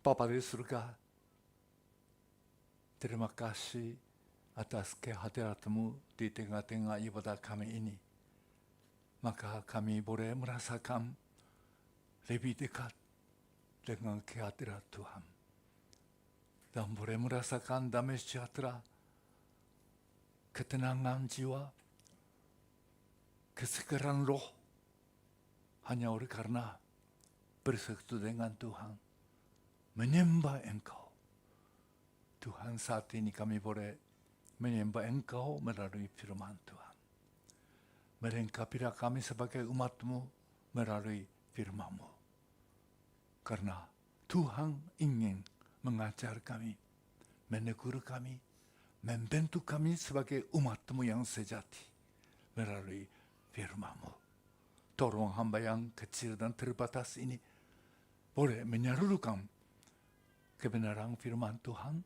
Bapa di surga, terima kasih atas kehadirat-Mu di tengah-tengah ibadah kami ini. Maka kami boleh merasakan lebih dekat dengan kehadirat Tuhan. Dan boleh merasakan damai sejahtera, ketenangan jiwa, kesegaran roh, hanya oleh karena bersekutu dengan Tuhan, menyembah Engkau. Tuhan, saat ini kami boleh menyembah Engkau melalui firman Tuhan. Melengkapilah kami sebagai umat-Mu melalui firman-Mu. Karena Tuhan ingin mengajar kami, menegur kami, membentuk kami sebagai umat-Mu yang sejati melalui firman-Mu. Tolong hamba yang kecil dan terbatas ini boleh menyalurkan kebenaran firman Tuhan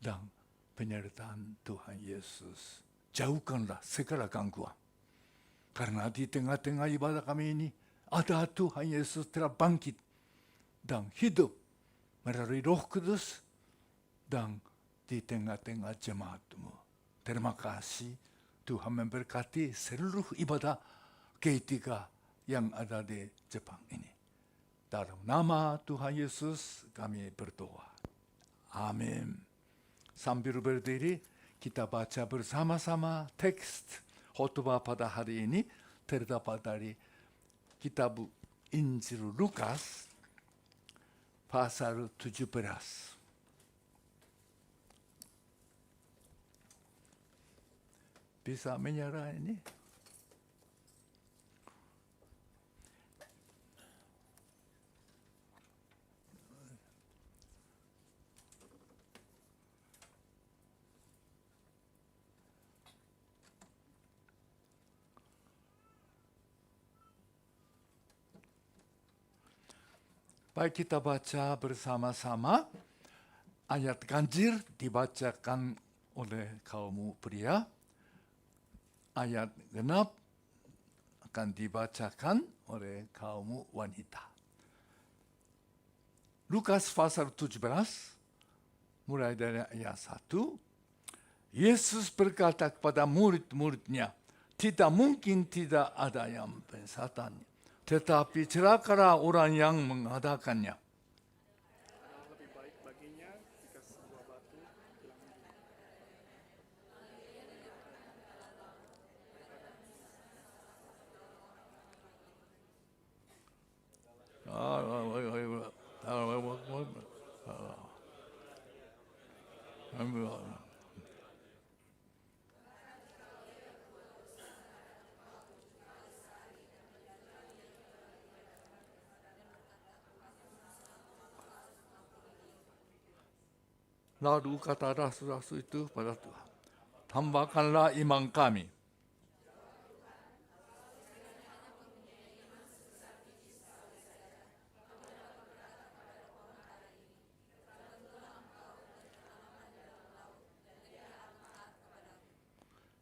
dan penyertaan Tuhan Yesus. Jauhkanlah segala gangguan. Karena di tengah-tengah ibadah kami ini ada Tuhan Yesus telah bangkit dan hidup melalui Roh Kudus dan di tengah-tengah jemaat-Mu. Terima kasih Tuhan memberkati seluruh ibadah G3 yang ada di Jepang ini. Dalam nama Tuhan Yesus kami berdoa. Amin. Sambil berdiri, kita baca bersama-sama teks khotbah pada hari ini terdapat dari kitab Injil Lukas pasal 17. Bisa menyerah ini? Baik, kita baca bersama-sama. Ayat ganjil dibacakan oleh kaum pria. Ayat genap akan dibacakan oleh kaum wanita. Lukas pasal 17, mulai dari ayat 1. Yesus berkata kepada murid-muridnya, tidak mungkin tidak ada yang pensatan. Tetapi celakalah orang yang mengadakannya. Lebih baik baginya jika sebuah batu Lalu kata rasul-rasul itu pada Tuhan, tambahkanlah iman kami.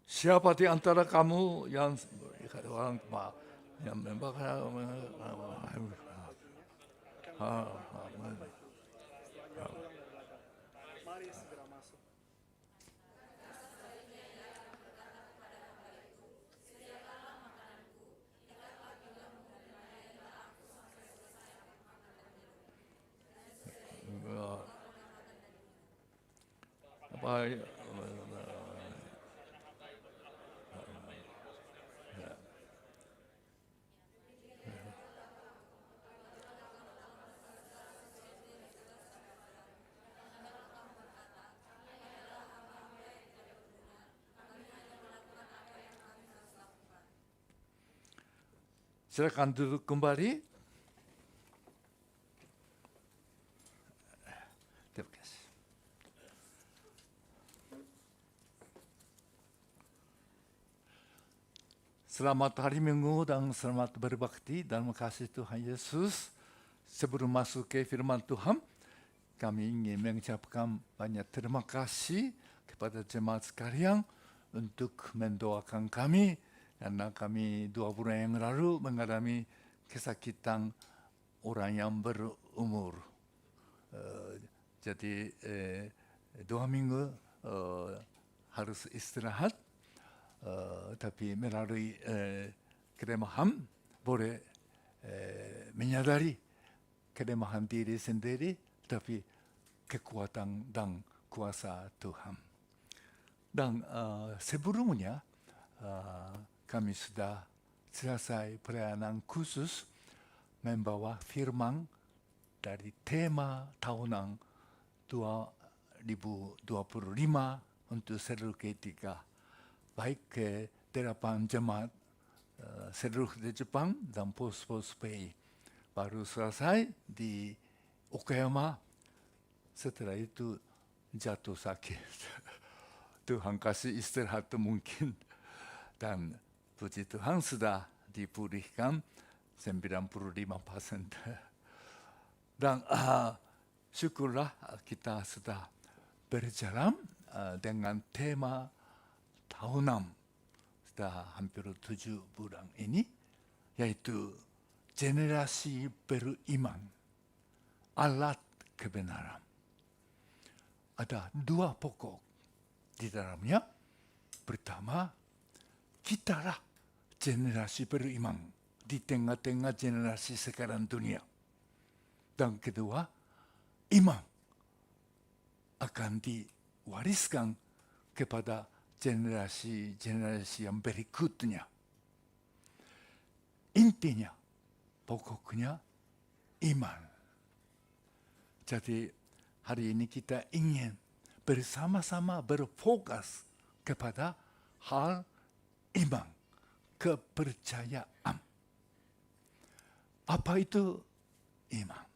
Siapa di antara kamu yang orang yang membakar mari segera masuk. Silakan duduk kembali. Terima kasih. Selamat hari Minggu dan selamat berbakti dan makasih Tuhan Yesus. Sebelum masuk ke firman Tuhan, kami ingin mengucapkan banyak terima kasih kepada jemaat sekalian untuk mendoakan kami. Karena kami 2 bulan yang lalu mengalami kesakitan orang yang berumur Jadi 2 minggu harus istirahat, tapi melalui kelemahan boleh menyadari kelemahan diri sendiri, tapi kekuatan dan kuasa Tuhan. Dan sebelumnya kami sudah selesai pelayanan khusus membawa firman dari tema tahunan 2025 untuk seluruh G3, baik ke 8 jemaat seluruh di Jepang dan pos-pos PI. Baru selesai di Okayama, setelah itu jatuh sakit. Tuhan kasih istirahat mungkin. Dan puji Tuhan sudah dipulihkan 95%. Dan syukurlah kita sudah berjalan dengan tema tahunan sudah hampir 7 bulan ini, yaitu generasi beriman, alat kebenaran. Ada 2 pokok di dalamnya. Pertama, kitalah generasi beriman di tengah-tengah generasi sekarang dunia. Dan kedua, iman akan diwariskan kepada generasi-generasi yang berikutnya. Intinya, pokoknya iman. Jadi hari ini kita ingin bersama-sama berfokus kepada hal iman, kepercayaan. Apa itu iman?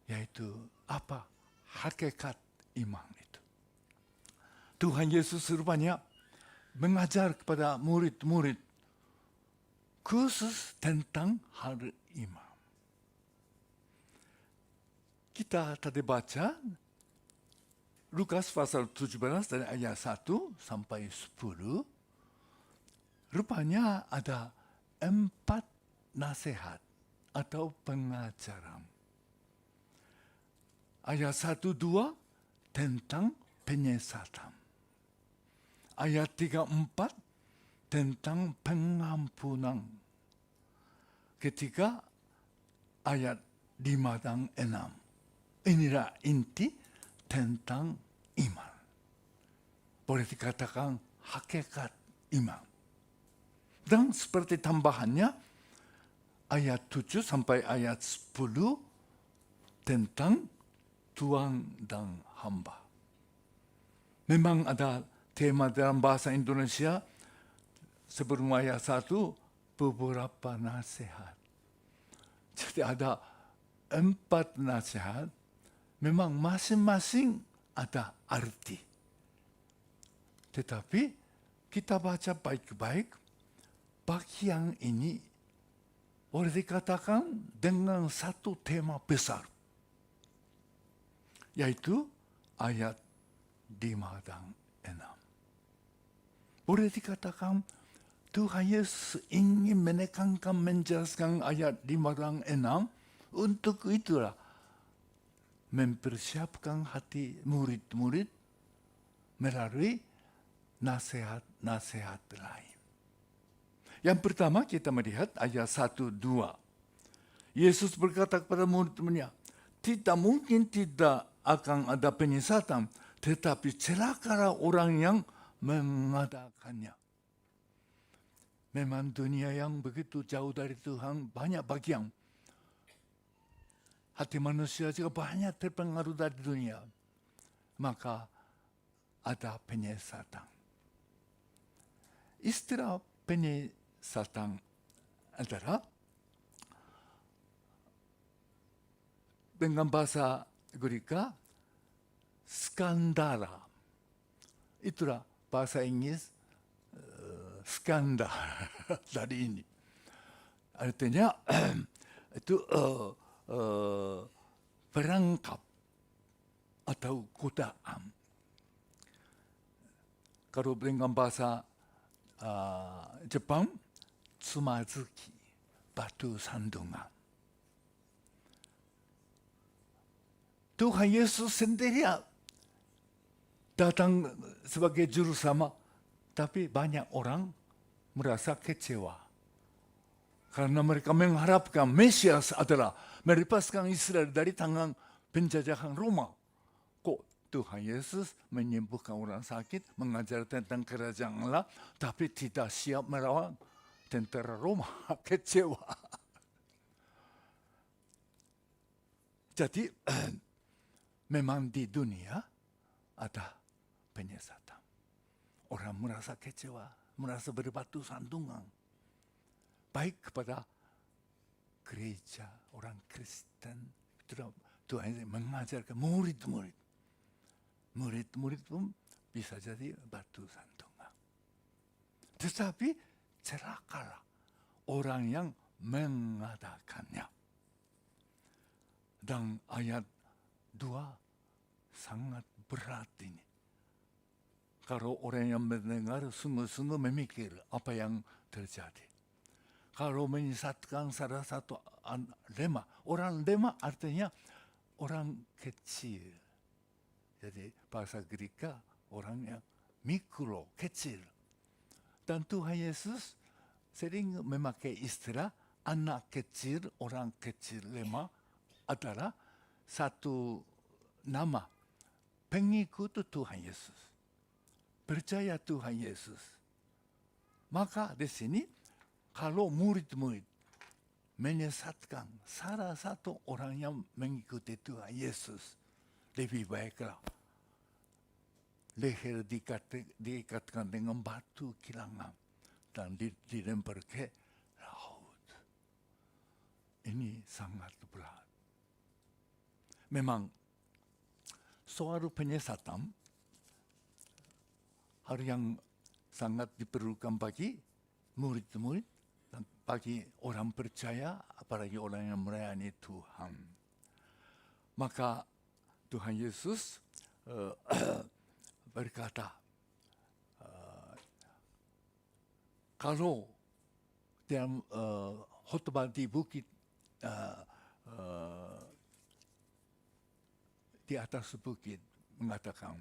Yaitu apa hakikat iman itu. Tuhan Yesus rupanya mengajar kepada murid-murid khusus tentang hal iman. Kita tadi baca Lukas pasal 17 dari ayat 1 sampai 10. Rupanya ada 4 nasihat atau pengajaran. Ayat 1-2 tentang penyesatan. Ayat 3-4 tentang pengampunan. Ketiga, ayat 5 dan 6. Inilah inti tentang iman. Boleh dikatakan hakikat iman. Dan seperti tambahannya, ayat 7 sampai ayat 10 tentang Tuhan dan hamba. Memang ada tema dalam bahasa Indonesia sebelum ayat 1, beberapa nasihat. Jadi ada 4 nasihat, memang masing-masing ada arti. Tetapi kita baca baik-baik, bagian ini boleh dikatakan dengan satu tema besar, yaitu ayat 5 dan 6. Boleh dikatakan Tuhan Yesus ingin menekankan, menjelaskan ayat 5 dan 6. Untuk itulah mempersiapkan hati murid-murid melalui nasihat-nasihat lain. Yang pertama kita melihat ayat 1-2. Yesus berkata kepada murid-muridnya, tidak mungkin tidak akan ada penyesatan, tetapi celakalah orang yang mengadakannya. Memang dunia yang begitu jauh dari Tuhan banyak bagian. Hati manusia juga banyak terpengaruh dari dunia. Maka ada penyesatan. Istilah penyesatan adalah dengan bahasa Greek skandala. Itulah bahasa Inggris skandal dari ini. Artinya itu perangkap atau godaan. Kalau dengan bahasa Jepang, tsumazuki, batu sandungan. Tuhan Yesus sendiri datang sebagai juru selamat, tapi banyak orang merasa kecewa. Karena mereka mengharapkan Mesias adalah melepaskan Israel dari tangan penjajahan Roma. Kok Tuhan Yesus menyembuhkan orang sakit, mengajar tentang kerajaan Allah, tapi tidak siap melawan tentara Roma. Kecewa. Jadi memang di dunia ada penyesatan. Orang merasa kecewa, merasa berbatu sandungan. Baik kepada gereja, orang Kristen, Tuhan mengajarkan murid-murid. Murid-murid pun bisa jadi batu sandungan. Tetapi celakalah orang yang mengadakannya. Dan ayat 2 sangat berat ini. Kalau orang yang mendengar sungguh-sungguh memikir apa yang terjadi. Kalau menyesatkan salah satu lemah. Orang lemah artinya orang kecil. Jadi bahasa Greka orang yang mikro, kecil. Dan Tuhan Yesus sering memakai istilah anak kecil, orang kecil lemah adalah satu nama. Pengikut Tuhan Yesus. Percaya Tuhan Yesus. Maka di sini kalau murid-murid menyesatkan salah satu orang yang mengikuti Tuhan Yesus, lebih baiklah leher diikatkan dengan batu kilangan dan dilempar ke laut. Ini sangat berat. Memang soal penyesatan hal yang sangat diperlukan bagi murid-murid dan bagi orang percaya, apalagi orang yang melayani Tuhan. Maka Tuhan Yesus berkata, kalau dalam khotbah di bukit, di atas bukit mengatakan,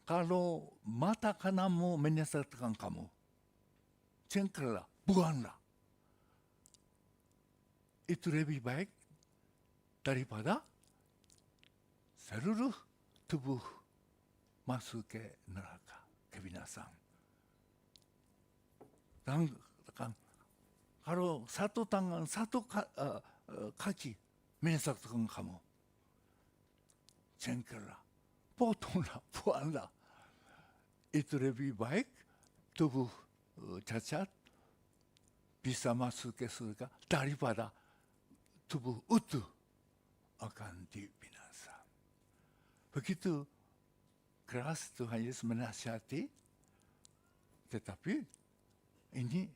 kalau mata kananmu menyesatkan kamu, cengkerlah, buanglah. Itu lebih baik daripada seluruh tubuh masuk ke neraka, kebinasaan. Dan kalau satu tangan, satu kaki menyesatkan kamu, cengkerlah, potonglah, buanglah. Itu lebih baik tubuh cacat bisa masuk ke surga daripada tubuh utuh akan dibinasa. Begitu keras Tuhan Yesus menasihati, tetapi ini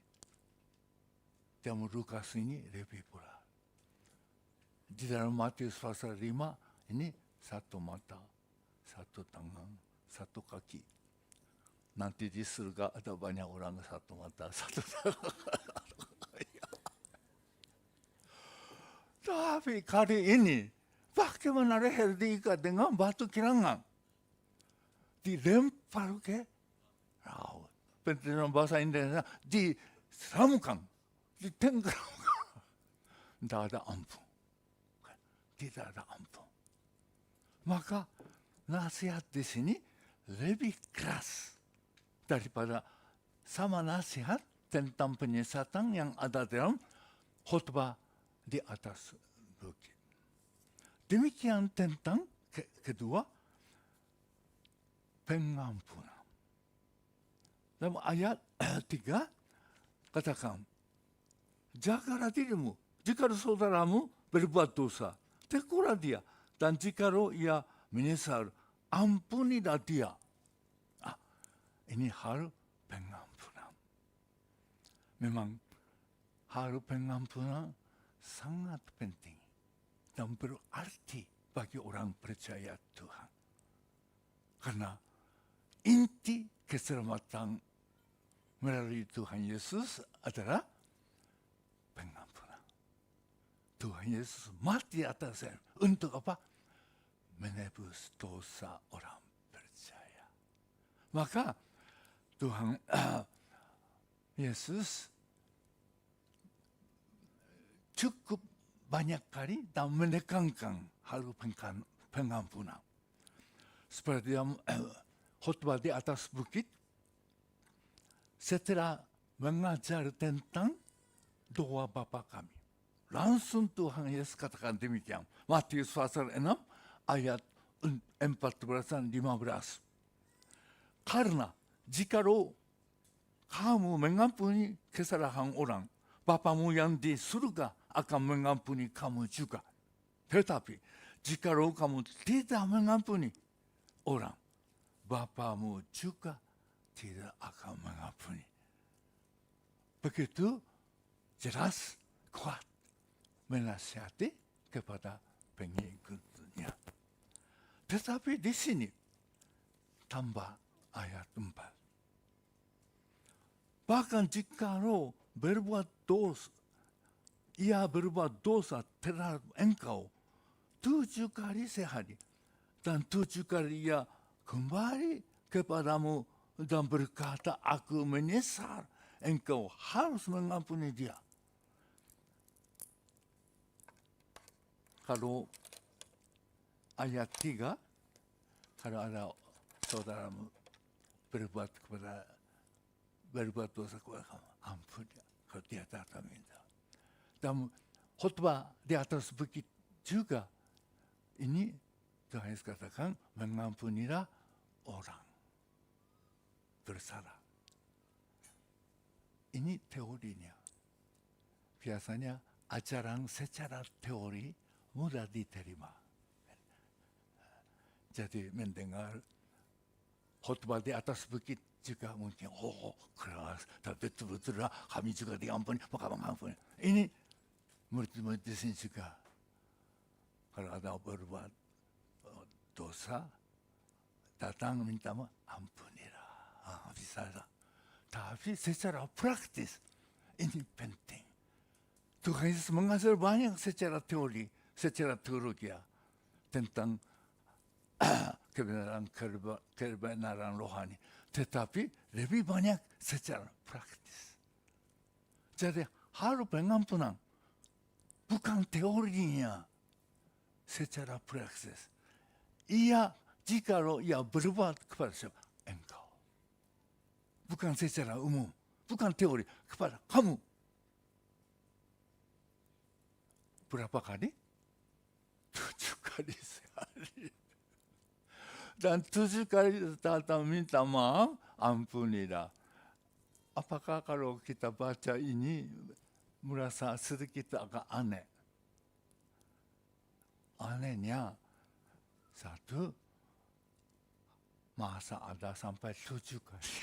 dalam Lukas ini lebih pula. Di dalam Matius pasal 5 ini satu mata, satu tangan, satu kaki. Nanti di surga ada banyak orang satu mata, satu tangan. Tapi kali ini, bagaimana leher diikat dengan batu kilangan? Dilempar ke laut. Dalam bahasa Indonesia, diseramukan, ditenggelamkan. Tidak ada ampun. Tidak ada ampun. Maka nasihat di sini lebih keras daripada sama nasihat tentang penyesatan yang ada dalam khotbah di atas bukit. Demikian tentang kedua, pengampunan. Dalam ayat 3 katakan, jagalah dirimu, jika saudaramu berbuat dosa, tegurlah dia, dan jika ia menyesal, ampunilah dia. Ini hal pengampunan. Memang hal pengampunan sangat penting dan berarti bagi orang percaya Tuhan. Karena inti keselamatan melalui Tuhan Yesus adalah pengampunan. Tuhan Yesus mati atas saya. Untuk apa? menebus dosa orang percaya. Maka Tuhan Yesus cukup banyak kali dan menekankan hal pengampunan. Seperti yang khotbah di atas bukit, setelah mengajar tentang doa Bapa kami, langsung Tuhan Yesus katakan demikian. Matius pasal 6 ayat 14 dan 15. Karena jikalau kamu mengampuni kesalahan orang, Bapamu yang di surga akan mengampuni kamu juga. Tetapi jikalau kamu tidak mengampuni orang, Bapamu juga tidak akan mengampuni. Begitu jelas, kuat menasihati kepada pengikutnya. Tetapi di sini tambah ayat 4. Bahkan jikalau ia berbuat dosa terhadap engkau 7 kali sehari, dan 7 kali ia kembali kepadamu dan berkata, aku menyesal, engkau harus mengampuni dia. Kalau ayat 3, kalau ada saudaramu berbuat dosa kepada kamu, ampuni kalau dia datang minta. Dan khotbah di atas bukit juga ini Tuhan Yesus katakan, mengampunilah orang bersalah. Ini teorinya. Biasanya ajaran secara teori mudah diterima. Jadi mendengar khotbah di atas bukit juga mungkin, keras, tapi betul-betul kami juga diampuni, maka mengampuni. Ini murid-murid di sini juga. Kalau ada berbuat dosa, datang minta ampunilah. Bisa lah. Tapi secara praktis, ini penting. Tuhan Yesus mengajar banyak secara teori, secara teologi tentang kebenaran rohani. Tetapi lebih banyak secara praktis. Jadi hal pengampunan bukan teorinya, secara praktis. Jikalau ia berbuat kepada siapa? Engkau. Bukan secara umum, bukan teori, kepada kamu. Berapa kali? 7 kali sehari. Dan 7 kali datang minta maaf, ampunilah. Apakah kalau kita baca ini merasa sedikit agak aneh? Anehnya, satu, masa ada sampai 7 kali.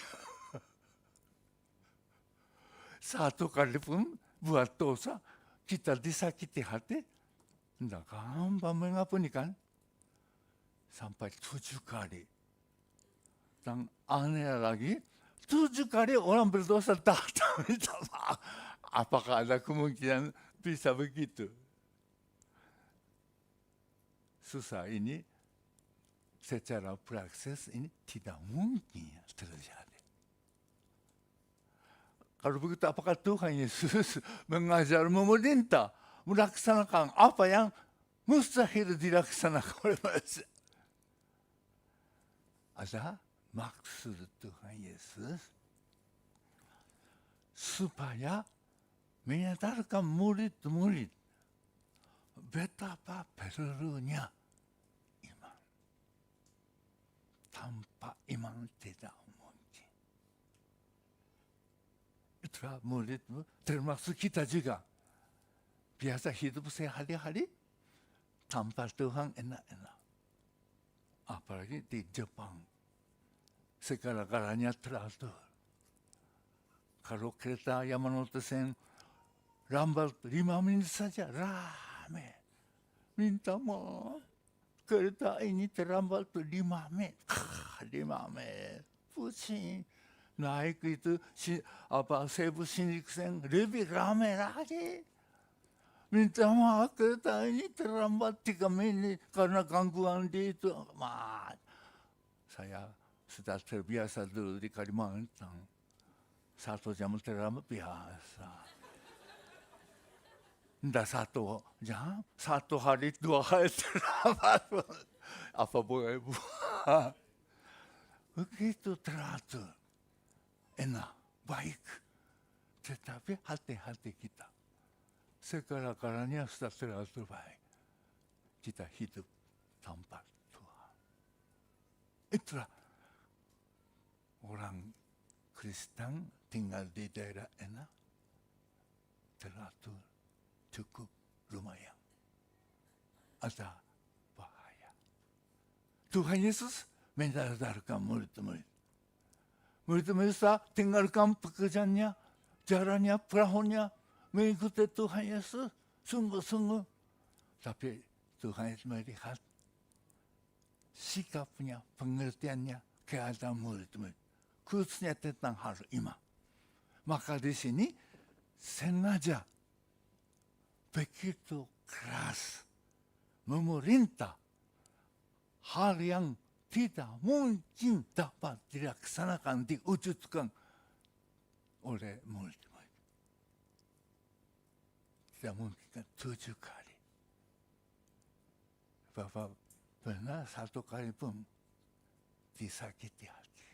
1 kali pun buat dosa, kita disakiti hati, tidak gampang mengampuni kan? Sampai 7 kali. Dan aneh lagi, 7 kali orang berdosa datang minta maaf. Apakah ada kemungkinan bisa begitu? Susah ini, secara praktis ini tidak mungkin terjadi. Kalau begitu, apakah Tuhan Yesus mengajar, memerintah, melaksanakan apa yang mustahil dilaksanakan oleh manusia? Ada maksud Tuhan Yesus supaya menyadarkan murid-murid betapa perlunya iman. Tanpa iman tidak mungkin. Itulah murid, termasuk kita juga. Biasa hidup sehari-hari tanpa Tuhan enak-enak. Apalagi di Jepang. Segala-galanya teratur. Kalau kereta Yamanote Sen lambat 5 menit saja, rame. Minta maaf. Kereta ini terlambat 5 menit. 5 menit. Pusing. Naik itu Seibu Shinjuku Sen lebih rame lagi. minta maaf kereta ini terlambat 3 menit karena gangguan di itu. Saya sudah terbiasa dulu di Kalimantan. 1 jam terlambat biasa. Tidak 1 jam, 1 hari, 2 hari terlambat. Apa boleh buat? Begitu teratur. Enak, baik. Tetapi hati-hati kita. Segala-galanya sudah teratur baik. Kita hidup tanpa Tuhan. Itulah orang Kristen tinggal di daerah enak, teratur, cukup, lumayan. Ada bahaya. Tuhan Yesus menyadarkan murid-murid. Murid-murid tinggalkan pekerjaannya, jalannya, perahunya, mengikuti Tuhan Yesus sungguh-sungguh. Tapi Tuhan Yesus melihat sikapnya, pengertiannya, keadaan murid-murid. Khususnya tentang hal iman. Maka di sini sengaja begitu keras memerintah hal yang tidak mungkin dapat dilaksanakan, diwujudkan oleh murid-murid. Tidak mungkin 7 kali. Bapak pernah 1 kali pun disakiti hati.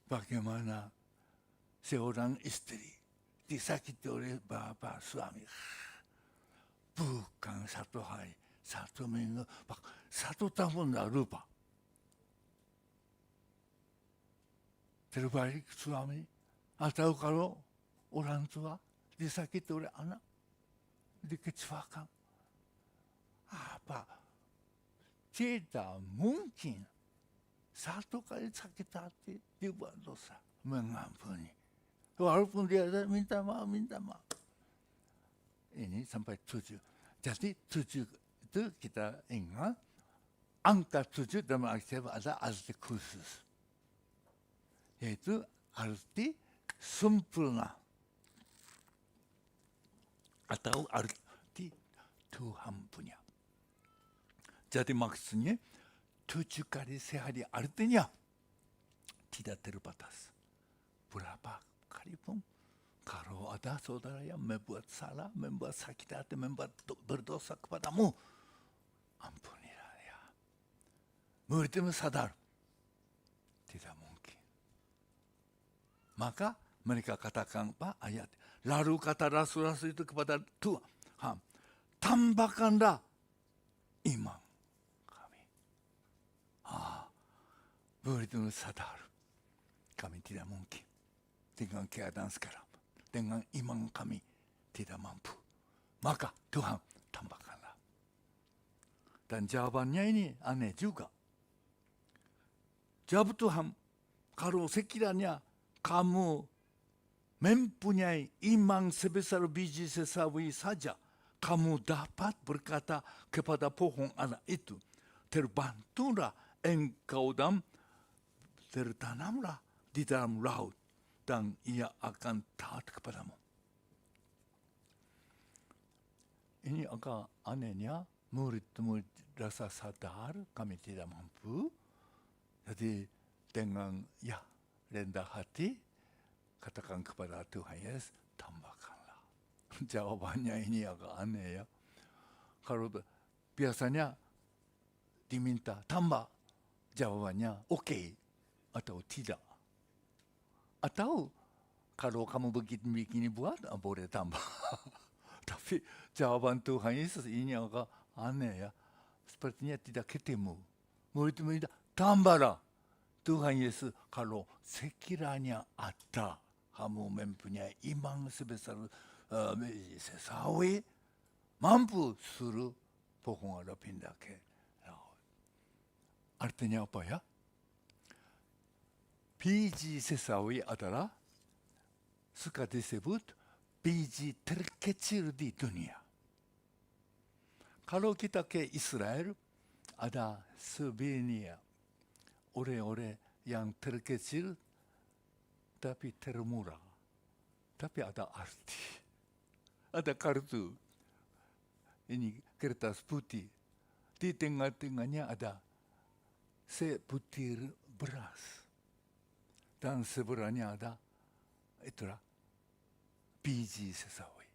Bagaimana seorang istri disakiti oleh bapak suami. Bukan 1 hari, 1 minggu, 1 tahun dah lupa. Terbalik suami, atau kalau orang tua disakiti oleh anak, dikecewakan. Apa? Tidak mungkin 1 kali sakit hati dibuat dosa, mengampuni. Walaupun dia minta maaf. Ini sampai 7. Jadi 7 itu kita ingat, angka 7 dalam Alkitab ada arti khusus. Yaitu arti sempurna. Atau arti Tuhan punya. Jadi maksudnya 7 kali sehari, artinya tidak terbatas. Berapa kali pun kalau ada saudara yang membuat salah, membuat sakit hati, membuat berdosa kepadamu, ampunilah dia. Murid-murid sadar, tidak mungkin. Maka mereka katakan ayat, lalu kata rasul-rasul itu kepada Tuhan, tambahkanlah iman. Murid-murid sadar, kami tidak mungkin dengan keadaan sekarang, dengan iman kami tidak mampu. Maka Tuhan tambahkanlah. Dan jawabannya ini aneh juga. Jawab Tuhan, kalau sekiranya kamu mempunyai iman sebesar biji sesawi saja, kamu dapat berkata kepada pohon anak itu, terbantulah engkau dan tertanamlah di dalam laut, dan ia akan taat kepadamu. Ini agak anehnya, murid-murid rasa sadar kami tidak mampu. Jadi dengan rendah hati, katakan kepada Tuhan Yesus, tambahkanlah. Jawabannya ini agak aneh ya. Kalau biasanya diminta tambah, jawabannya oke. Atau tidak. Atau kalau kamu begini buat, boleh tambah. Tapi jawaban Tuhan Yesus ini agak aneh ya. Sepertinya tidak ketemu. Murid-murid, tambahlah. Tuhan Yesus, kalau sekiranya ada kamu mempunyai iman sebesar sesawi, mampu suruh pohon ada pindah ke laut. Artinya apa ya? biji sesawi adalah suka disebut biji terkecil di dunia. Kalau kita ke Israel, ada souvenir, oleh-oleh yang terkecil tapi termurah, tapi ada arti. ada kartu. Ini kertas putih. Di tengah-tengahnya ada sebutir beras. Dan sebelahnya ada itulah biji sesawi.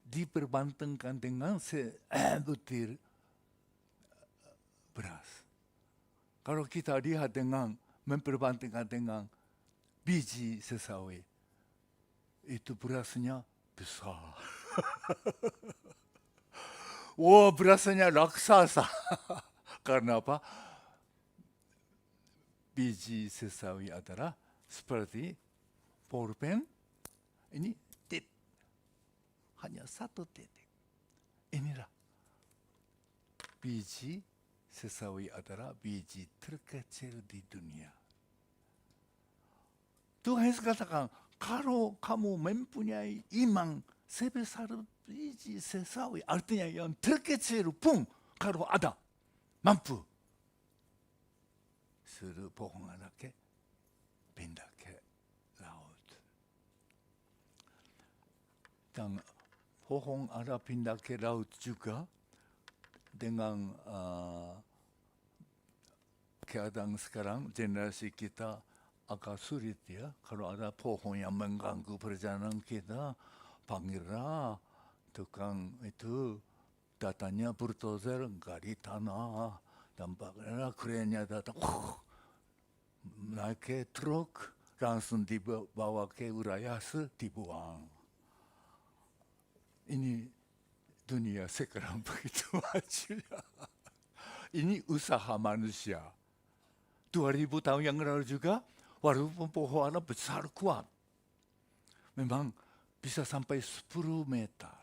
Diperbandingkan dengan sebutir beras. Kalau kita lihat dengan memperbandingkan dengan biji sesawi, itu berasnya besar. Wah, berasnya raksasa. Karena apa? Biji sesawi adalah seperti pulpen. Ini titik. Hanya satu titik. Inilah biji sesawi adalah biji terkecil di dunia. Tuhan Yesus katakan, kalau kamu mempunyai iman sebesar biji sesawi, artinya yang terkecil pun kalau ada, mampu suruh pohon anaknya pindah ke laut. Dan pohon ada pindah ke laut juga dengan keadaan sekarang, generasi kita agak sulit ya. Kalau ada pohon yang mengganggu perjalanan kita, panggillah tukang itu, datanya bulldozer gali tanah, dan bagaimana kerennya datang, naik ke truk, langsung dibawa ke Urayasu, dibuang. Ini dunia sekarang begitu maju. Ini usaha manusia. 2000 tahun yang lalu juga, walaupun pohon besar kuat, memang bisa sampai 10 meter.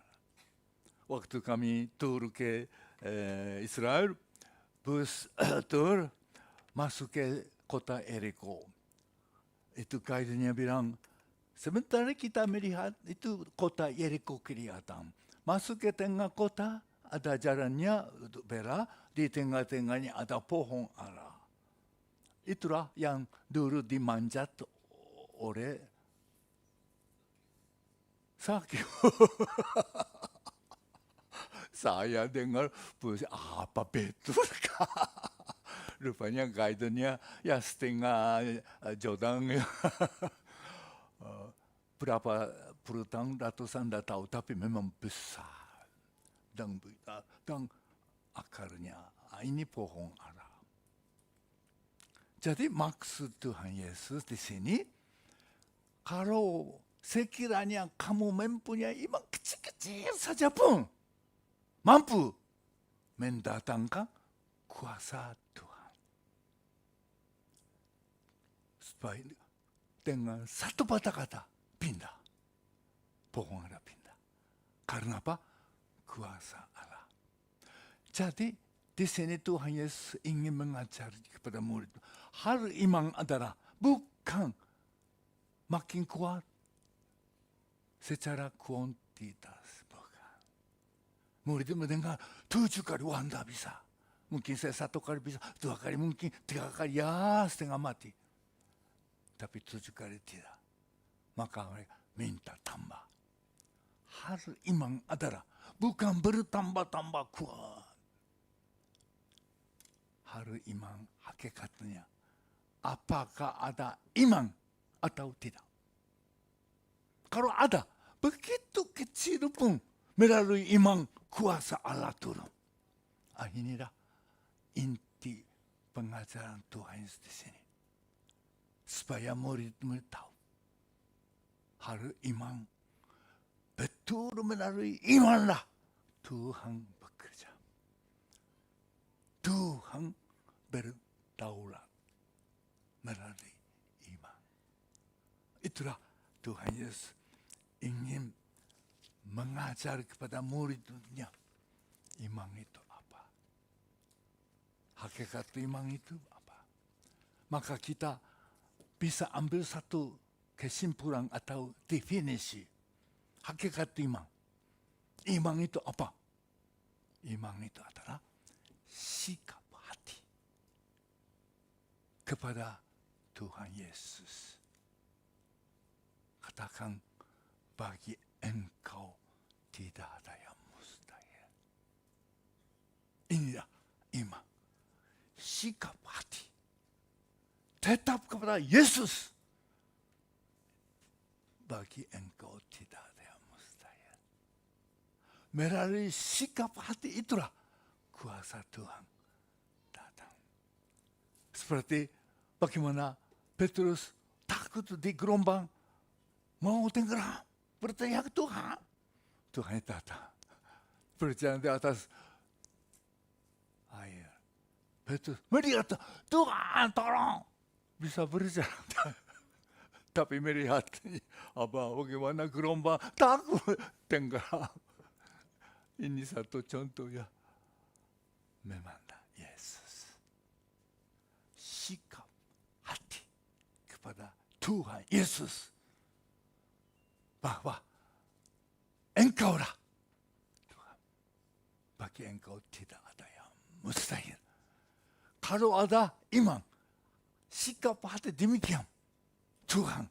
Waktu kami tur ke Israel, bus tur masuk ke kota Yeriko. Itu guide-nya bilang, sebentar kita melihat itu kota Yeriko kelihatan. Masuk ke tengah kota, ada jalannya belah, di tengah-tengahnya ada pohon ara. Itulah yang dulu dimanjat oleh Sakyo. Saya dengar, apa betulkah? Rupanya guide-nya ya setengah jodang. Berapa puluh tahun, ratusan tidak tahu, tapi memang besar. Dan akarnya, ini pohon ara. Jadi maksud Tuhan Yesus di sini, kalau sekiranya kamu mempunyai iman kecil-kecil saja pun, mampu mendatangkan kuasa Tuhan. Supaya dengan satu patah kata, pindah. Pohon ada pindah. Karena apa? Kuasa Allah. Jadi, di sini Tuhan Yesus ingin mengajar kepada murid. Hal iman adalah bukan makin kuat secara kuantitas. Bukan. Murid mendengar 7 kali, wah tidak bisa. Mungkin saya 1 kali bisa, 2 kali mungkin, 3 kali, ya setengah mati. Tapi 7 kali tidak. Maka mereka minta tambah. Hal iman adalah bukan bertambah-tambah kuat. Hal iman hakikatnya, apakah ada iman atau tidak. Kalau ada, begitu kecil pun melalui iman kuasa Allah turun. Inilah inti pengajaran Tuhan Yesus di sini. Supaya murid-murid tahu. Hal iman betul melalui imanlah Tuhan bekerja. Tuhan berdaulat melalui iman. Itulah Tuhan Yesus ingin mengajar kepada murid-muridnya. Iman itu apa? Hakikat iman itu apa? Maka kita bisa ambil satu kesimpulan atau definisi. Hakikat iman. Iman itu apa? Iman itu adalah sikap hati kepada Tuhan Yesus. Katakan bagi engkau tidak ada yang mustahil. Inilah iman. Sikap hati. Tetap kepada Yesus. Bagi engkau tidak ada yang mustahil. Melalui sikap hati itulah kuasa Tuhan datang. Seperti bagaimana Petrus takut di gelombang, mau tenggelam, berteriak Tuhan. Tuhan datang, berjalan di atas air. Petrus melihat, Tuhan tolong, bisa berjalan. Tapi melihat, bagaimana gelombang, takut tenggelam. Ini satu contoh ya. Memanglah Yesus. Sikap hati kepada Tuhan Yesus. Bahwa engkaulah Tuhan. Bagi engkau tidak ada yang mustahil. Kalau ada iman, sikap hati demikian, Tuhan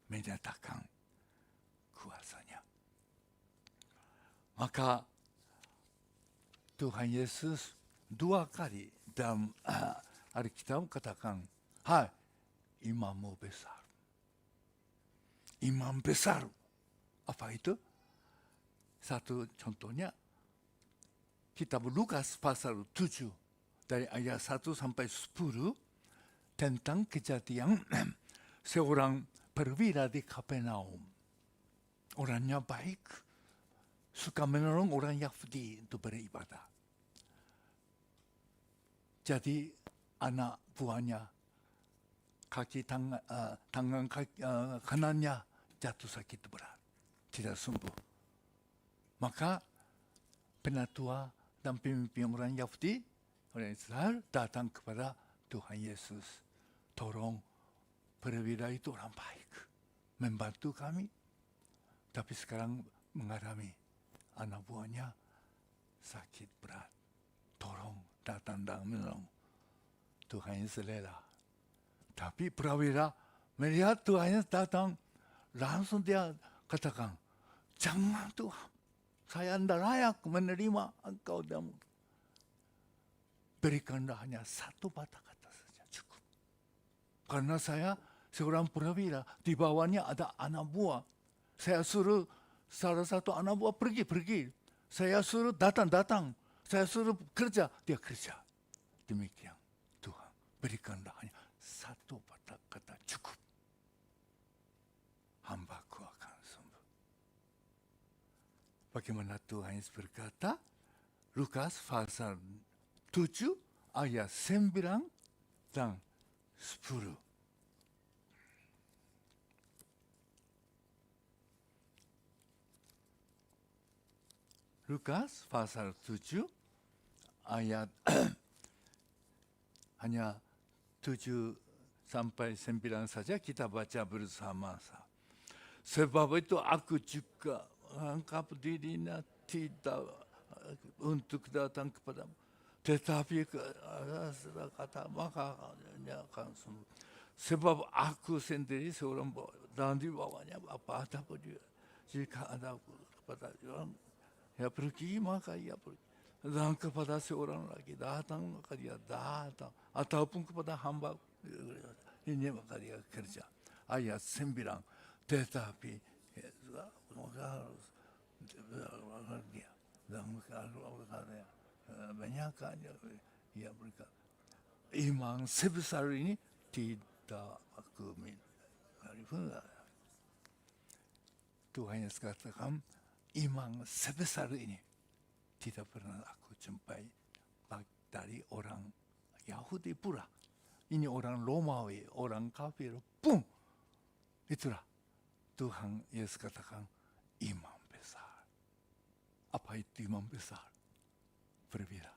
menyatakan kuasanya. Maka Tuhan Yesus 2 kali dalam Alkitab katakan, imanmu besar. Iman besar. Apa itu? Satu contohnya, kitab Lukas pasal 7 dari ayat 1 sampai 10 tentang kejadian seorang perwira di Kapernaum. Orangnya baik, suka menolong orang Yahudi untuk beribadah. Jadi anak buahnya, tangan kanannya jatuh sakit berat, tidak sembuh. Maka penatua dan pemimpin orang Yahudi, orang Israel datang kepada Tuhan Yesus. Tolong, perwira itu orang baik, membantu kami. Tapi sekarang mengalami anak buahnya sakit berat. Tolong datang dan menolong. Tuhan Yesus rela. Tapi perwira melihat Tuhan Yesus datang, langsung dia katakan, jangan Tuhan, saya tidak layak menerima engkau dan berikanlah hanya satu patah kata saja cukup. Karena saya seorang perwira, di bawahnya ada anak buah. Saya suruh salah satu anak buah pergi. Saya suruh datang. Saya suruh kerja, dia kerja. Demikian Tuhan, berikanlah hanya satu patah kata cukup. Hambaku akan sembuh. Bagaimana Tuhan Yesus berkata? Lukas pasal 7 ayat 9 dan 10. Lukas pasal 7 ayat hanya 7 sampai 9 saja kita baca bersama. Sebab itu aku juga anggap dirinya tidak untuk datang kepadamu. Tetapi kata maka dia akan sembuh. Sebab aku sendiri seorang dan di bawahnya apa ada pun dia. Jika ada kepada orang, ya pergi maka ia pergi. Dan kepada seorang lagi datang maka dia datang. Ataupun kepada hamba ini maka dia kerja. Ayat 9. Tetapi maka harus dia dan kalau banyak ia berkata, iman sebesar ini tidak aku minta. Tuhan Yesus katakan, iman sebesar ini tidak pernah aku jumpai dari orang Yahudi pula. Ini orang Romawi, orang kafir pun. Itulah Tuhan Yesus katakan iman besar. Apa itu iman besar? Berbeda.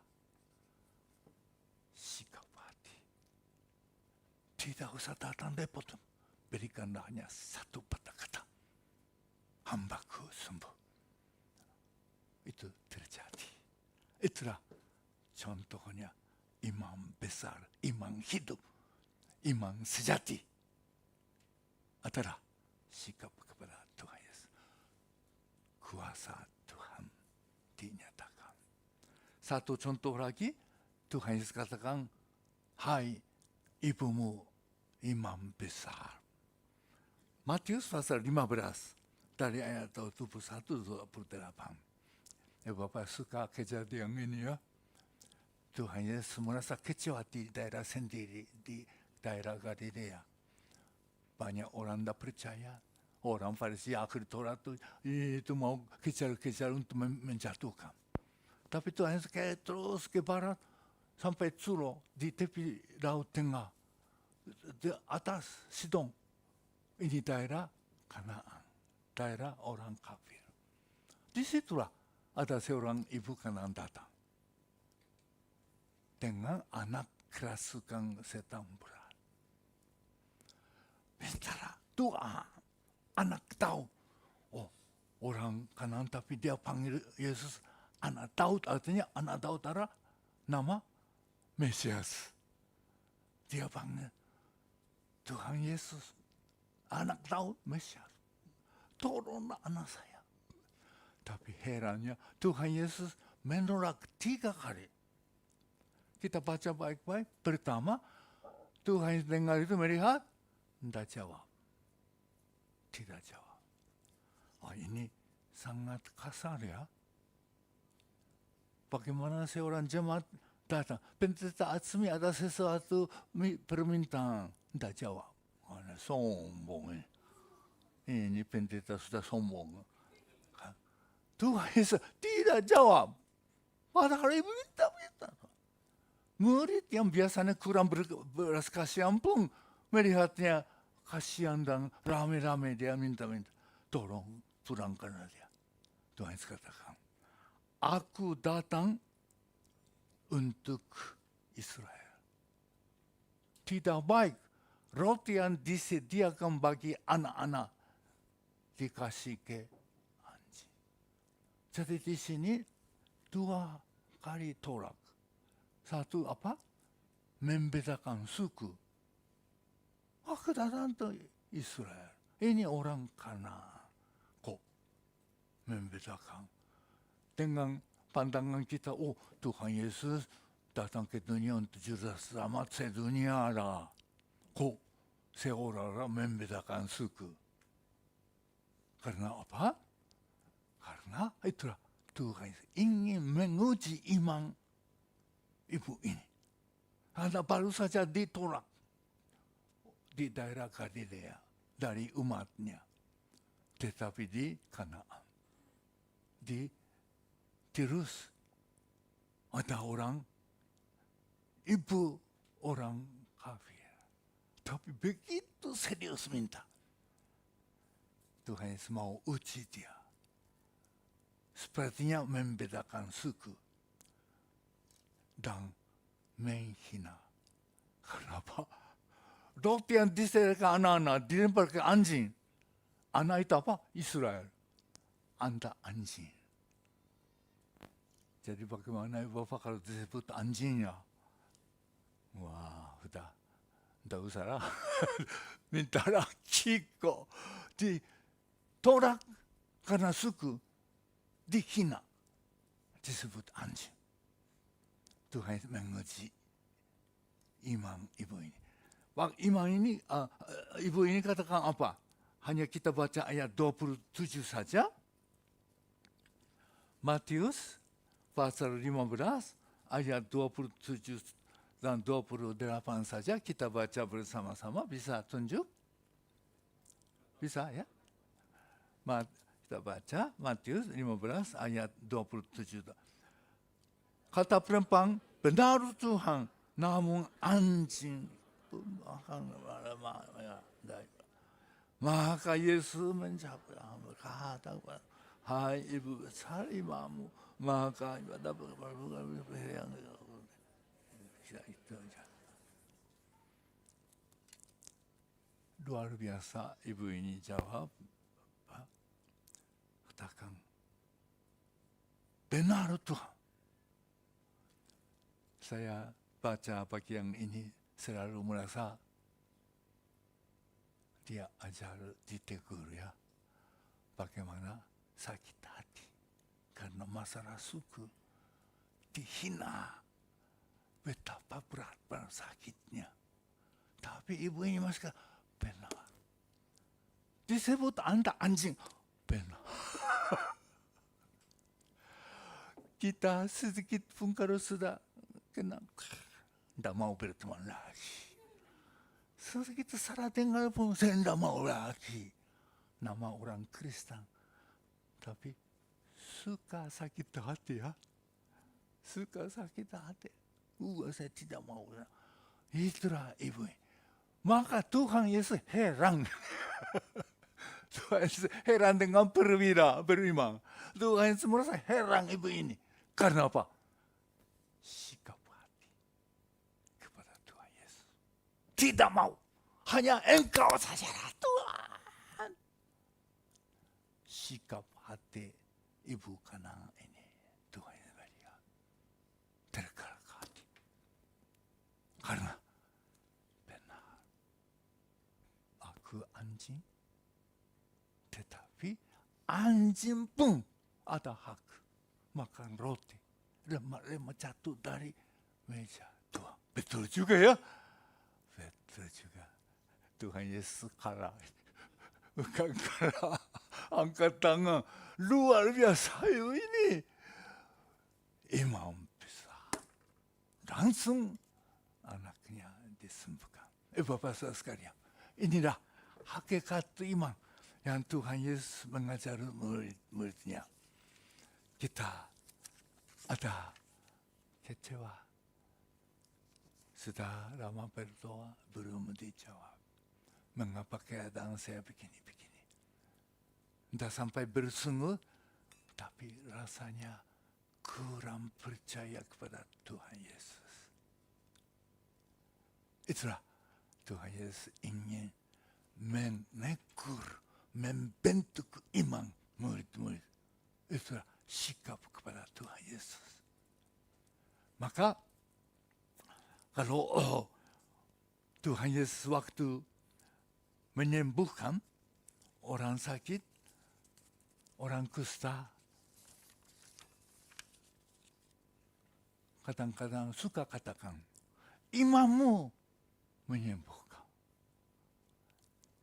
Sikap hati. Tidak usah datang repot. Berikanlah hanya satu patah kata. Hambaku sembuh. Itu terjadi. Itulah contohnya iman besar, iman hidup, iman sejati adalah sikap kepada Tuhan Yesus. kuasa Tuhan dinyatakan. Satu contoh lagi, Tuhan Yesus katakan, hai ibumu imam besar. Matius pasal 15 dari ayat 21-28. Bapak suka kejadian ini ya. Tuhan Yesus merasa kecewa di daerah sendiri, di daerah Galilea. Banyak orang tidak percaya. Orang Farisi akhir Taurat itu mau kejar-kejar untuk menjatuhkan. Tapi Tuhan Yesus kayak terus ke barat sampai Turo di tepi Laut Tengah. Di atas Sidon. Ini daerah Kanaan. Daerah orang kafir. Disitulah ada seorang ibu Kanaan datang. Dengan anak kerasukan setan berat. Bintara, doa. Anak tahu. Oh, orang Kanaan tapi dia panggil Yesus anak Daud. Artinya anak Daud adalah nama Mesias. Dia panggil Tuhan Yesus. Anak Daud, Mesias. Tolonglah anak saya. Tapi herannya Tuhan Yesus menolak 3 kali. Kita baca baik-baik. Pertama, Tuhan dengar itu melihat, tidak jawab. Tidak jawab. Ini sangat kasar ya. Bagaimana seorang jemaat datang, pendeta Atsumi ada sesuatu permintaan, tidak jawab. Sombong. Ini pendeta sudah sombong. Tuhan Yesus tidak jawab. Padahal ibu minta. Murid yang biasanya kurang beras kasihan pun melihatnya kasihan dan rame-rame dia minta-minta. Tolong pulangkan dia. Tuhan Yesus katakan, aku datang untuk Israel. Tidak baik roti yang disediakan bagi anak-anak dikasih ke anjing. Jadi di sini 2 kali tolak. Satu apa? Membedakan suku. Aku datang ke Israel. Ini orang Kanaan. Kok membedakan? Dengan pandangan kita, oh Tuhan Yesus datang ke dunia untuk juru selamat sedunia lah. Kok seolah-olah membedakan suku? Karena apa? Karena itulah Tuhan ingin menguji iman ibu ini. Karena baru saja ditolak di daerah Galilea dari umatnya. Tetapi di Kanaan, di Tirus, ada orang, ibu orang kafir. Tapi begitu serius minta. Tuhan Yesus mau uji dia. Sepertinya membedakan suku. Dan menghina. Kenapa? Roti yang disediakan anak-anak dilempar ke anjing. Anak itu apa? Israel. Anda anjing. Jadi bagaimana Bapak kalau disebut anjingnya? Wah, sudah. Tidak usah lah. Mintalah Kiko. Ditolak karena suku. Dihina. Disebut anjing. Tuhan menguji iman ibu ini. Iman ini, ibu ini katakan apa? Hanya kita baca ayat 27 saja. Matius pasal 15 ayat 27 dan 28 saja kita baca bersama-sama. Bisa tunjuk? Bisa ya? Kita baca Matius 15 ayat 27. Kata perempuan, benar Tuhan, namun anjing pun akan maka Yesus menjawab, berkata, hai ibu besar imanmu, maka ibadah yang itu aja. Luar biasa ibu ini jawab, katakan, benar Tuhan. Saya baca bagian ini selalu merasa dia ajar ditegur ya. Bagaimana sakit hati karena masalah suku, dihina, betapa berat sakitnya. Tapi ibu ini masih benar. Disebut Anda anjing, benar. Kita sedikit pun kalau sudah kena, tidak mau berteman lagi. Sedikit salah dengar pun saya tidak mau lagi. Nama orang Kristen, tapi suka sakit hati ya. Suka sakit hati. Saya tidak mau. Itulah ibu. Maka Tuhan Yesus heran. Tuhan Yesus heran dengan perwira, beriman. Tuhan Yesus merasa heran ibu ini. Karena apa? Sikap hati kepada Tuhan Yesus. Tidak mau. Hanya Engkau sajalah Tuhan. Sikap hati ibu Kanaan ini. Tuhan Yesus melihat. Tergerak hati. Karena benar. Aku anjing. Tetapi anjing pun ada hak makan roti, lemak-lemak jatuh dari meja Tuhan. Betul juga ya? Betul juga. Tuhan Yesus kalah. Bukan kalah. Angkat tangan. Luar biasa ini. Imam besar. Langsung anaknya disembuhkan. Bapak saudara sekalian. Inilah hakikat iman yang Tuhan Yesus mengajar murid-muridnya. Kita ada kecewa. Sudah lama berdoa, belum dijawab. Mengapa keadaan saya begini-begini? Sudah sampai bersungguh, tapi rasanya kurang percaya kepada Tuhan Yesus. Itulah Tuhan Yesus ingin menegur, membentuk iman murid-murid. Itulah sikap kepada Tuhan Yesus. Maka kalau Tuhan Yesus waktu menyembuhkan orang sakit, orang kusta, kadang-kadang suka katakan, imammu menyembuhkan.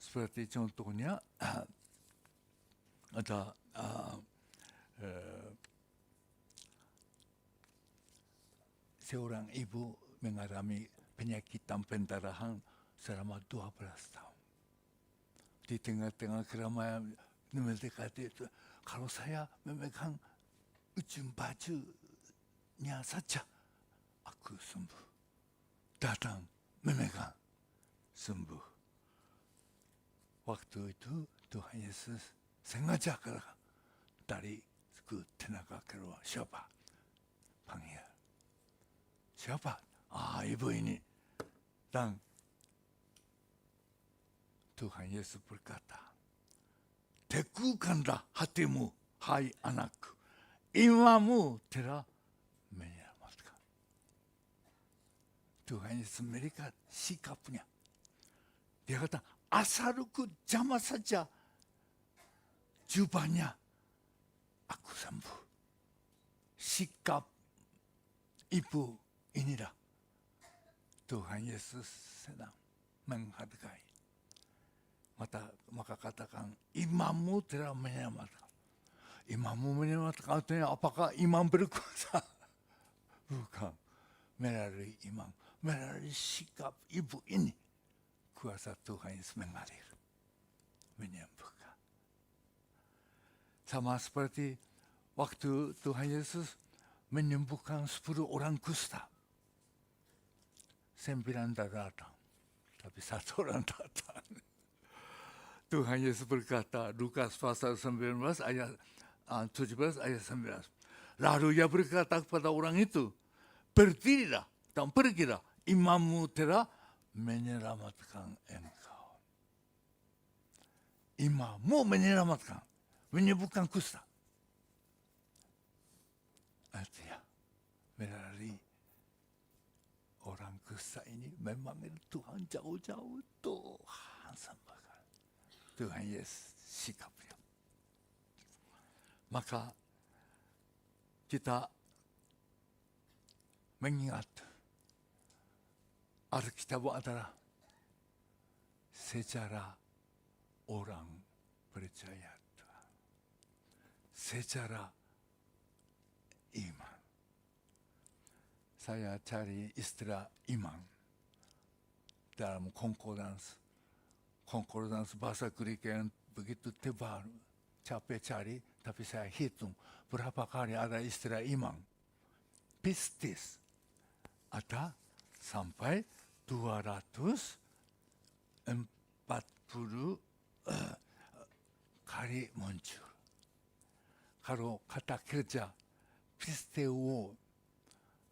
Seperti contohnya ada seorang ibu mengalami penyakitan pendarahan selama 12 tahun. Di tengah-tengah keramaian mendekati itu, kalau saya memegang ujung bajunya saja, aku sembuh. Datang, memegang, sembuh. Waktu itu Tuhan Yesus sengaja dari tenaga keluar. Siapa? Panggil. Siapa? Ibu ini. Dan Tuhan Yesus berkata, teguhkanlah hatimu, hai anakku. Imanmu telah menyelamatkan. Tuhan Yesus melihat sikapnya. Dia kata, asal-ukur jamah saja jubahnya, aku sembuh. Sikap ibu inilah Tuhan Yesus sedang menghargai. Maka katakan, imammu telah menyelamatkan. Imammu menyelamatkan artinya apakah imam berkuasa? Bukan. Melalui imam, melalui sikap ibu ini, kuasa Tuhan Yesus mengalir, menyembuhkan. Sama seperti waktu Tuhan Yesus menyembuhkan 10 orang kusta. 9 datang, tapi 1 orang datang. Tuhan Yesus berkata, Lukas pasal 19 ayat 17 ayat 19. Lalu ia berkata kepada orang itu, berdirilah dan pergilah, imammu telah menyelamatkan engkau. Imammu menyelamatkan, menyembuhkan kusta. Artinya, melalui orang kusta ini memang Tuhan jauh-jauh Tuhan sembahkan. Tuhan Yesus sikapnya. maka kita mengingat Alkitab adalah sejarah orang percaya Tuhan, sejarah iman. Saya cari istilah iman dalam concordance bahasa Greek yang begitu tebal, capek cari, tapi saya hitung berapa kali ada istilah iman. Pistis ada sampai 240 kali muncul. Kalau kata kerja pisteo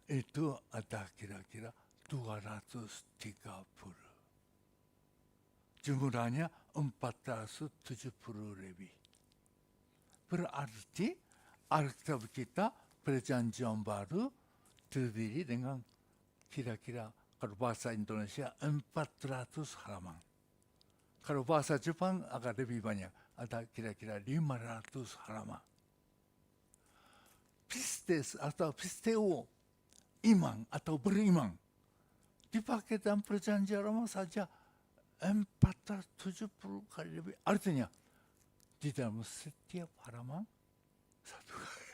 itu ada kira-kira 230. Jumlahnya 470 lebih. Berarti Alkitab kita perjanjian baru terdiri dengan kira-kira kalau bahasa Indonesia 400 halaman. Kalau bahasa Jepang agak lebih banyak, ada kira-kira 500 halaman. Pistes atau pisteo, iman atau beriman, dipakai dalam perjanjian lama saja 470 kali lebih. Artinya, di dalam setiap halaman satu kali.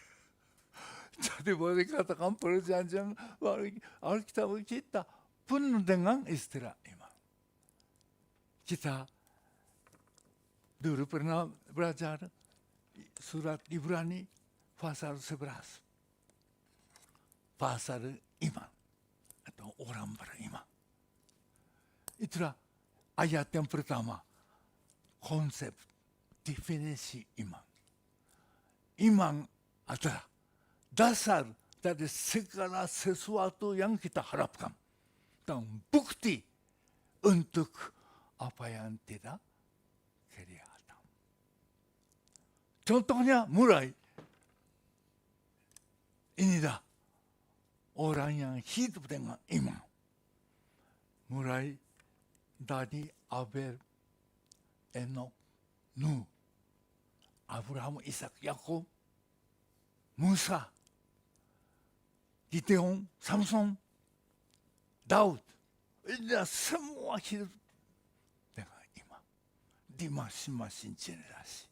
Jadi boleh katakan perjanjian Alkitab kita penuh dengan istilah iman. Kita dulu pernah belajar surat Ibrani pasal 11. Pasal iman atau orang beriman. Itulah ayat yang pertama. Konsep, definisi iman. Iman adalah dasar dari segala sesuatu yang kita harapkan. Dan bukti untuk apa yang tidak kelihatan. Contohnya mulai inilah orang yang hidup dengan iman. Mulai dari Abel, Enok, Nuh, Abraham, Ishak, Yakub, Musa, Gideon, Samson, Daud. Ini semua hidup dengan iman. Di masing-masing generasi.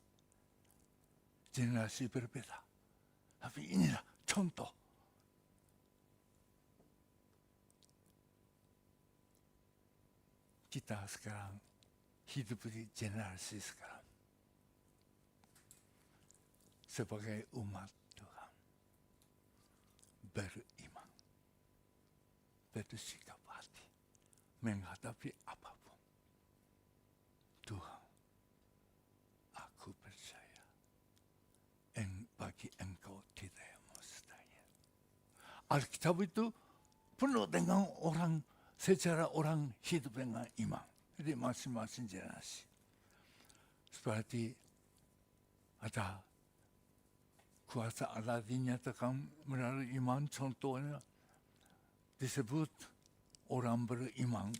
Generasi berbeda. Tapi inilah contoh. Kita sekarang hidup di generasi sekarang. Sebagai umat Tuhan. Beriman. Bersikap hati. Menghadapi apapun. Tuhan, aku percaya. Bagi engkau tidak yang mustahil. Alkitab itu penuh dengan orang, secara orang hidup dengan iman. Di masing-masing generasi. Seperti ada kuasa Allah dinyatakan melalui iman, contohnya disebut orang beriman.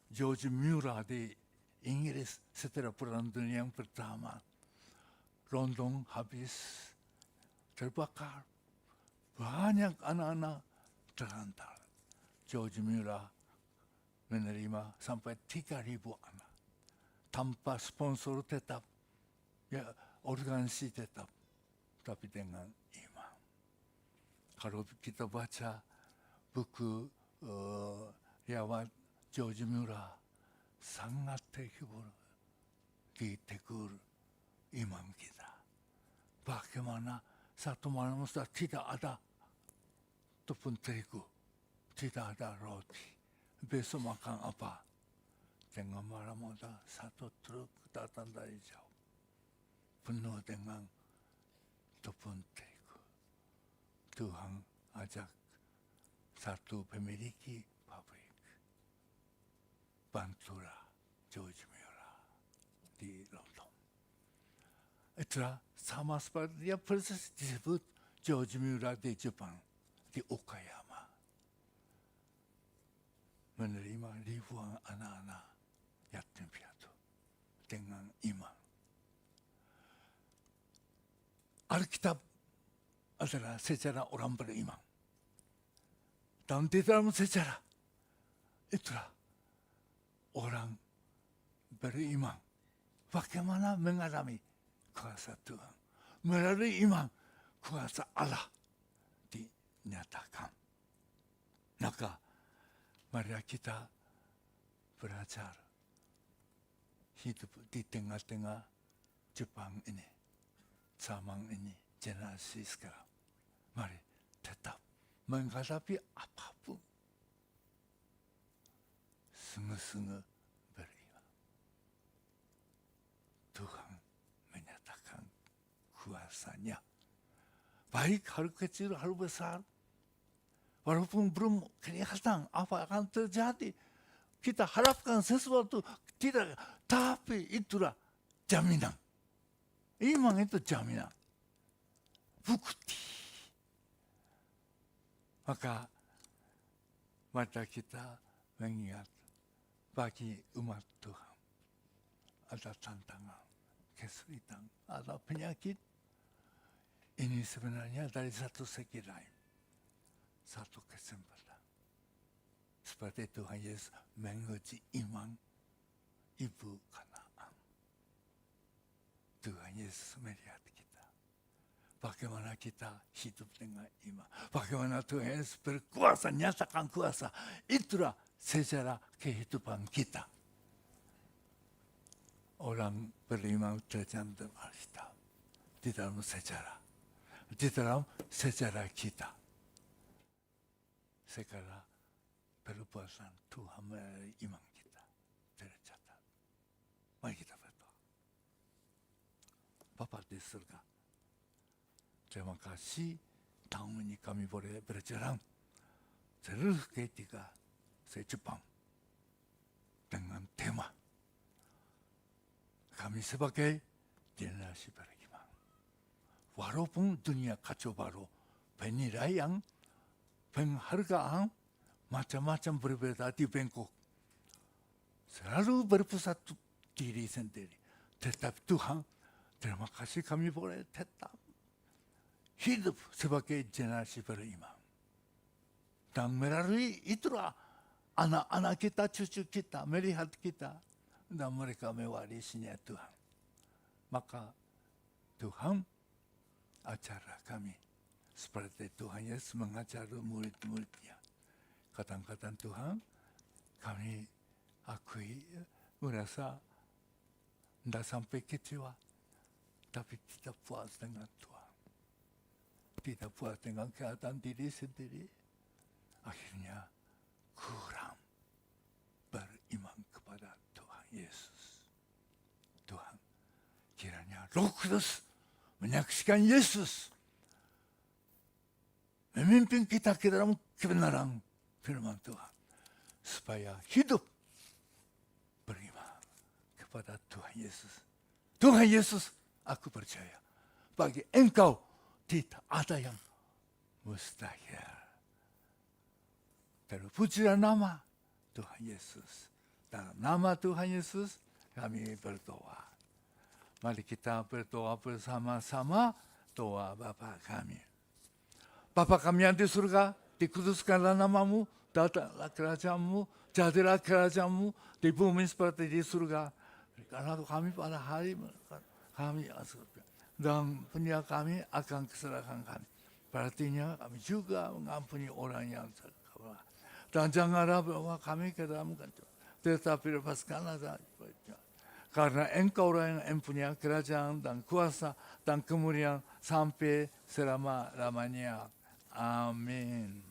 George Mueller di Inggris setelah Perang Dunia yang pertama. London habis terbakar. Banyak anak-anak terlantar. George Mueller menerima sampai 3.000 anak. Tanpa sponsor tetap, ya organisasi tetap. Tapi dengan iman. Kalau kita baca buku riwayat George Mueller, sangat terhibur, ditegur iman kita. Bagaimana satu malam sudah tidak ada tepung terigu, tidak ada roti. Besok makan apa? Tengah malam ada satu truk datang dari jauh. Penuh dengan tepung terigu. Tuhan ajak satu pemiliki pabrik. Bantulah George Mueller di London. Itulah sama seperti dia persis disebut George Mueller di Jepang, di Okayama. Menerima ribuan anak-anak yatim piatu dengan iman. Alkitab adalah sejarah orang beriman. Dan di dalam sejarah itulah orang beriman bagaimana mengalami kuasa Tuhan. Melalui iman, kuasa Allah dinyatakan. Maka mari kita belajar hidup di tengah-tengah Jepang ini, zaman ini, generasi sekarang. Mari tetap menghadapi apapun, sungguh-sungguh beriman. Tuhan menyatakan kuasanya. Baik hal kecil, hal besar, walaupun belum kelihatan apa akan terjadi, kita harapkan sesuatu tidak, tapi itulah jaminan. Iman itu jaminan, bukti. Maka mari kita mengingat bagi umat Tuhan ada tantangan, kesulitan, ada penyakit. Ini sebenarnya dari satu segi lain, satu kesempatan. Seperti Tuhan Yesus menguji iman ibu Kanaan. Tuhan Yesus melihat kita. Bagaimana kita hidup dengan iman. Bagaimana Tuhan Yesus berkuasa, nyatakan kuasa. Itulah sejarah kehidupan kita. Orang beriman tercantum Alkitab di dalam sejarah. Di dalam sejarah kita. Sekarang perbuatan Tuhan melalui iman kita tercatat. Mari kita berdoa. Bapa di surga, terima kasih tahun ini kami boleh berjalan seluruh ketika se-Jepang dengan tema kami sebagai generasi beriman. Walaupun dunia kacau balau, penilaian, penghargaan, macam-macam berbeda di Bangkok. Selalu berpusat diri sendiri. Tetapi Tuhan, terima kasih kami boleh tetap hidup sebagai generasi beriman. Dan melalui itulah anak-anak kita, cucu kita, melihat kita, dan mereka mewarisinya Tuhan. Maka Tuhan acara kami seperti Tuhan Yesus mengajar murid-muridnya. Kadang-kadang Tuhan kami akui merasa tidak sampai kecewa, tapi tidak puas dengan Tuhan. Tidak puas dengan keadaan diri sendiri. Akhirnya kurang beriman kepada Tuhan Yesus. Tuhan, kiranya Roh Kudus menyaksikan Yesus memimpin kita ke dalam kebenaran firman Tuhan, supaya hidup beriman kepada Tuhan Yesus. Tuhan Yesus, aku percaya bagi engkau tidak ada yang mustahil. Terpujilah nama Tuhan Yesus. Dalam nama Tuhan Yesus kami berdoa. Mari kita berdoa bersama-sama. Doa Bapa kami. Bapa kami yang di surga, dikuduskanlah namamu, datanglah kerajaanmu, jadilah kerajaanmu di bumi seperti di surga. Berikanlah kami pada hari kami surga. Dan punya kami akan kesalahan kami. Berartinya kami juga mengampuni orang yang salah. Dan janganlah bawa kami ke dalam kencur, tetapi lepaskanlah dari jahat. Karena engkau yang mempunyai kerajaan dan kuasa dan kemuliaan sampai selama-lamanya. Amin.